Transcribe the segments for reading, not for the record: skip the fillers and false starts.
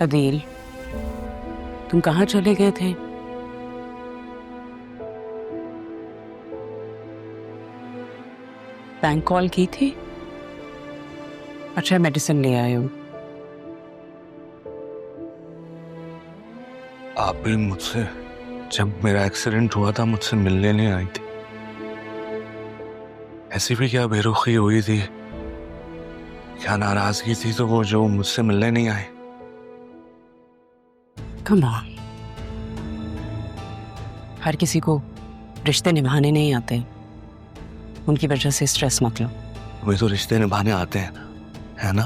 अदील, तुम कहाँ चले गए थे? बैंक कॉल की थी? अच्छा, मेडिसिन ले आए हो? आप भी मुझसे जब मेरा एक्सीडेंट हुआ था मुझसे मिलने नहीं आई थी। ऐसी भी क्या बेरुखी हुई थी, क्या नाराजगी थी तो वो जो मुझसे मिलने नहीं आए। कम ऑन, हर किसी को रिश्ते निभाने नहीं आते, उनकी वजह से स्ट्रेस मत लो। तुम्हें तो रिश्ते निभाने आते हैं, है ना?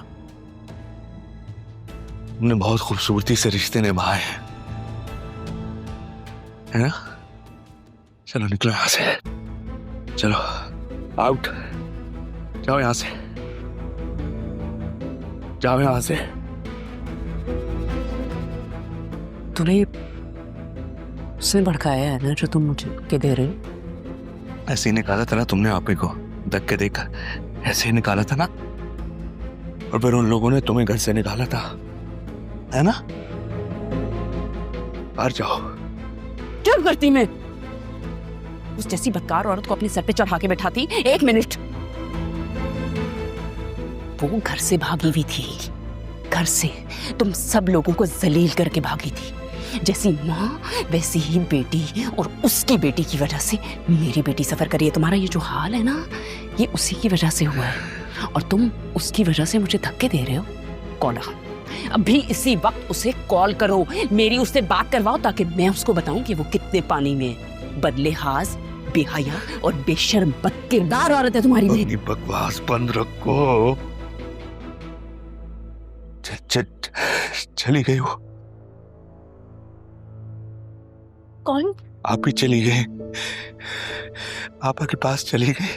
तुमने बहुत खूबसूरती से रिश्ते निभाए हैं, है ना? चलो निकलो यहां से, चलो आउट, जाओ यहां से, जाओ यहां से। तूने उसने भड़काया है ना जो तुम मुझे के दे रहे हो? ऐसे ही निकाला था ना तुमने आपे को, धक्के देकर ऐसे ही निकाला था ना, और फिर उन लोगों ने तुम्हें घर से निकाला था, है ना? बाहर जाओ। क्या करती मैं? उस जैसी बदकार औरत को अपने सर पे चढ़ा के बैठाती। एक मिनट, वो घर से भागी हुई थी, घर से तुम सब लोगों को जलील करके भागी थी। जैसी माँ वैसी ही बेटी, और उसकी बेटी की वजह से मेरी बेटी सफर करी है। तुम्हारा ये जो हाल है ना, ये उसी की वजह से हुआ है, और तुम उसकी वजह से मुझे धक्के दे रहे हो। कॉल अभी इसी वक्त उसे कॉल करो, मेरी उससे बात करवाओ, ताकि मैं उसको बताऊं कि वो कितने पानी में है। बदलेहाज, बेहया और बेशर्म बदकिरदार औरत है तुम्हारी अपनी बकवास बंद रखो। चली गई वो। कौन? आप ही चली गई, पापा के पास चली गई,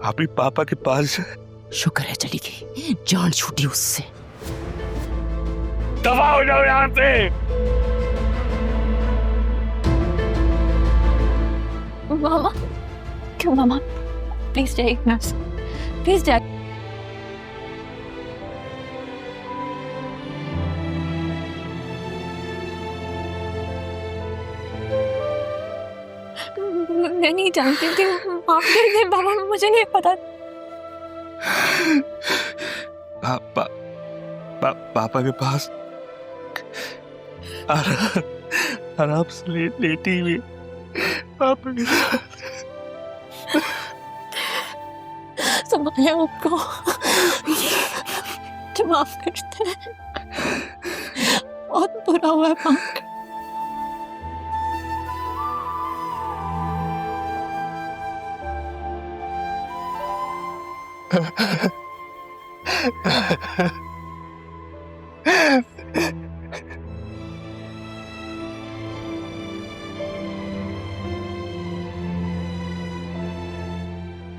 आप ही पापा के पास। शुक्र है चली गई, जान छूटी उससे। दफा हो जाओ यहाँ से। मामा, क्यों मामा? Please take nurse, please take. मैं नहीं जानती थी, माफ कर दे मामा, मुझे नहीं पता। पापा के पास आराम से लेटी हुई पापा के साथ। संभाले आपको, जो माफ करते हैं। बहुत बुरा हुआ है पापा।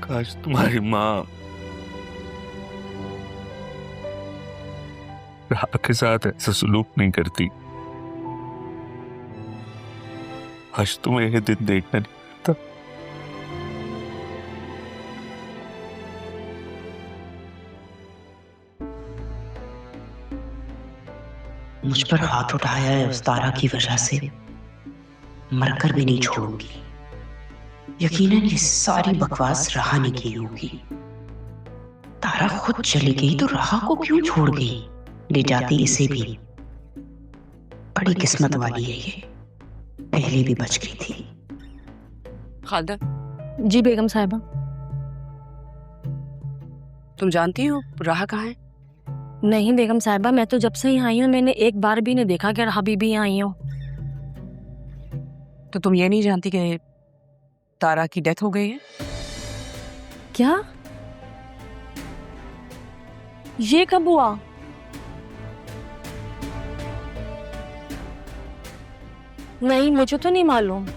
काश तुम्हारी माँ राह के साथ ऐसा सलूक नहीं करती, आज तुम्हें यह दिन देखना नहीं पड़ता। मुझ पर हाथ उठाया है उस तारा की वजह से, मरकर भी नहीं छोड़ूंगी। यकीनन ये सारी बकवास राहा ने की होगी। तारा खुद चली गई तो राहा को क्यों छोड़ गई? ले जाती इसे भी। बड़ी किस्मत वाली है ये, पहले भी बच गई थी। खालदा। जी बेगम साहिबा। तुम जानती हो राहा कहाँ है? नहीं बेगम साहिबा, मैं तो जब से ही आई हूँ मैंने एक बार भी नहीं देखा कि राहा बीबी यहाँ आई हो। तो तुम ये नहीं जानती कि तारा की डेथ हो गई है? क्या? ये कब हुआ? नहीं, मुझे तो नहीं मालूम।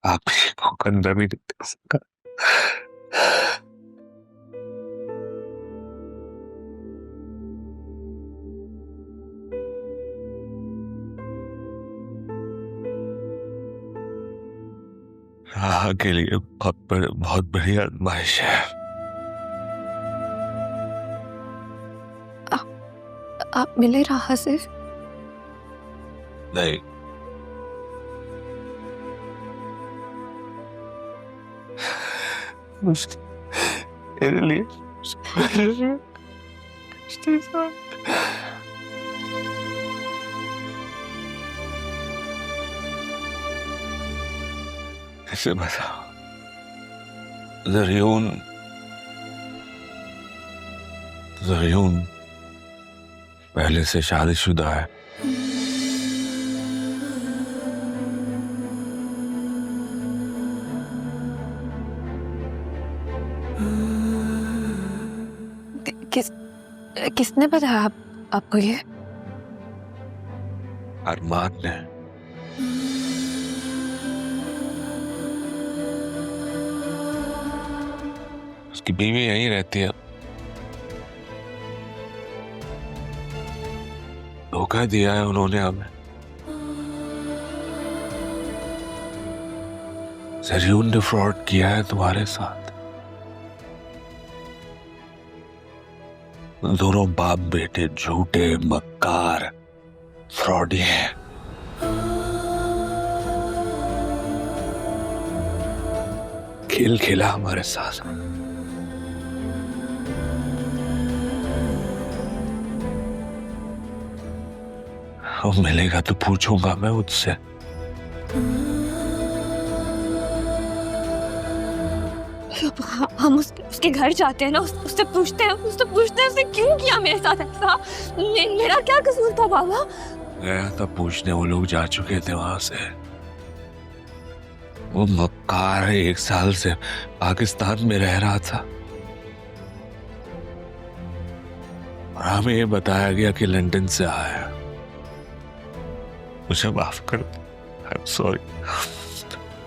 आप को कंधा भी नहीं दे सका। माँ के लिए बहुत बड़ी आजमाइश है। आप मिले राह से? नहीं, मेरे लिए कैसे बताओ? ज़रियून पहले से शादीशुदा है। किसने बताया आपको ये? अरमान ने। उसकी बीवी यहीं रहती है। धोखा दिया है उन्होंने हमें। ज़रियून ने फ्रॉड किया है तुम्हारे साथ। दोनों बाप बेटे झूठे मक्कार फ्रॉडी हैं। खेल खेला हमारे साथ। अब मिलेगा तो पूछूंगा मैं उससे। हम उसके घर जाते हैं ना, उससे पूछते हैं उसने क्यों किया मेरे साथ ऐसा? मेरा क्या कसूर था बाबा? गया था पूछने, वो लोग जा चुके थे वहां से। वो मक्कार 1 साल से पाकिस्तान में रह रहा था और हमें ये बताया गया कि लंदन से आया। मुझे माफ कर, आई एम सॉरी।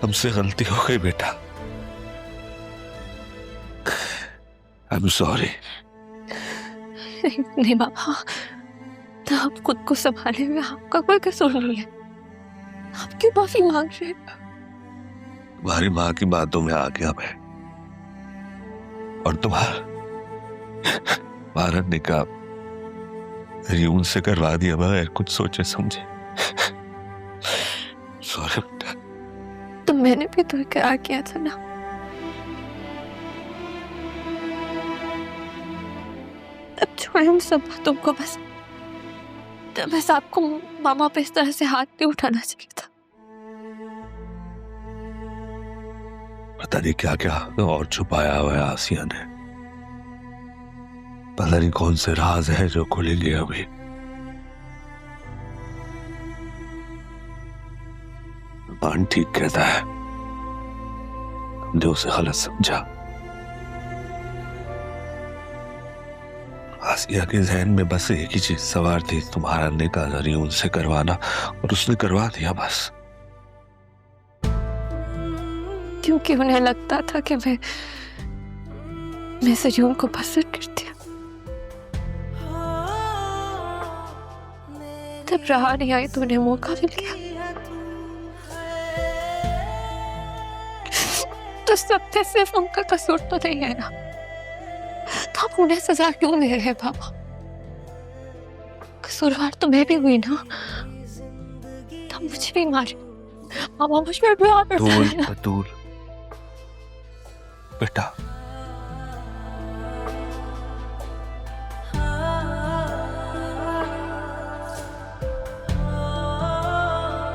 हमसे गलती हो गई बेटा, आई एम सॉरी। नहीं बाबा, तो आप खुद को संभाले में आपका कोई कसूर नहीं है। आप क्यों माफी मांग रहे हैं? तुम्हारी माँ की बातों में आ गया मैं, और तुम्हारा निकाह ज़रियून से करवा दिया बगैर कुछ सोचे समझे। सॉरी बेटा। तो मैंने भी तो इकरार किया था ना। तब छोड़े उन सब बातों को, बस आपको मामा पे इस तरह से हाथ नहीं उठाना चाहिए था। पता नहीं क्या क्या और छुपाया हुआ है आसिया ने। पता नहीं कौन से राज है जो खुलेंगे अभी। मान ठीक कहता है, हमने उसे गलत समझा। आसिया के जहन में बस एक ही चीज सवार थी, तुम्हारा निकाह ज़रियून से करवाना, और उसने करवा दिया बस। क्योंकि उन्हें लगता था कि मैं ज़रियून को पसंद करती हूँ। तब रहा नहीं आई तो उन्हें मौका मिल गया। तो सब सिर्फ उनका कसूर तो नहीं है ना, तो आप उन्हें सजा क्यों दे रहे हैं बाबा? कसूरवार तो मैं भी हुई ना, तो मुझे भी मारे। मामा मुझ पर भी बतूल बेटा,